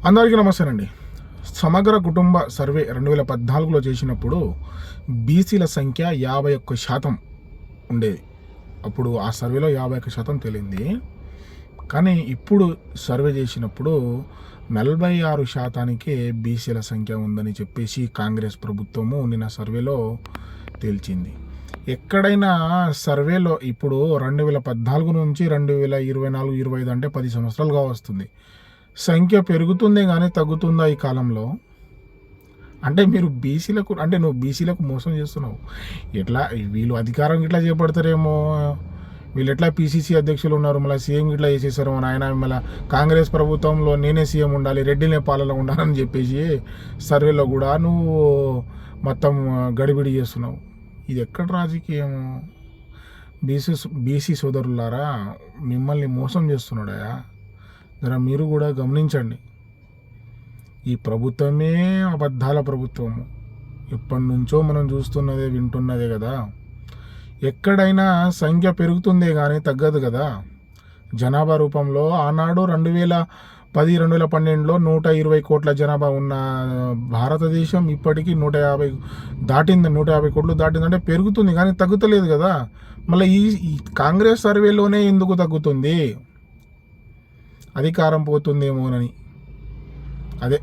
అందరికీ నమస్తేనండి. సమగ్ర కుటుంబ సర్వే 2014లో చేసినప్పుడు బీసీల సంఖ్య 51% ఉండేది. అప్పుడు ఆ సర్వేలో 51% తేలింది. కానీ ఇప్పుడు సర్వే చేసినప్పుడు 46%కే బీసీల సంఖ్య ఉందని చెప్పేసి కాంగ్రెస్ ప్రభుత్వము నిన్న సర్వేలో తేల్చింది. ఎక్కడైనా సర్వేలో ఇప్పుడు 2014 నుంచి 2024, 25 అంటే 10 సంవత్సరాలుగా వస్తుంది. సంఖ్య పెరుగుతుందే కానీ తగ్గుతుందా ఈ కాలంలో? అంటే మీరు బీసీలకు అంటే నువ్వు బీసీలకు మోసం చేస్తున్నావు. ఎట్లా వీళ్ళు అధికారం ఇట్లా చేపడతారేమో, వీళ్ళు ఎట్లా పీసీసీ అధ్యక్షులు ఉన్నారు, మళ్ళీ సీఎం ఇట్లా చేసేసారు నాయన, మళ్ళీ కాంగ్రెస్ ప్రభుత్వంలో నేనే సీఎం ఉండాలి, రెడ్డినే పాలన ఉండాలని చెప్పేసి సర్వేలో కూడా నువ్వు మొత్తం గడిబిడి చేస్తున్నావు. ఇది ఎక్కడ రాజకీయము? బీసీ సోదరులారా, మిమ్మల్ని మోసం చేస్తున్నాడా? జర మీరు కూడా గమనించండి. ఈ ప్రభుత్వమే అబద్ధాల ప్రభుత్వము. ఎప్పటి నుంచో మనం చూస్తున్నదే వింటున్నదే కదా. ఎక్కడైనా సంఖ్య పెరుగుతుందే కానీ తగ్గదు కదా. జనాభా రూపంలో ఆనాడు 2010, 2012లో 120 కోట్ల జనాభా ఉన్న భారతదేశం ఇప్పటికీ 150 దాటింది. 150 కోట్లు దాటిందంటే పెరుగుతుంది కానీ తగ్గుతలేదు కదా. మళ్ళీ ఈ కాంగ్రెస్ సర్వేలోనే ఎందుకు తగ్గుతుంది? అధికారం పోతుందేమోనని. అదే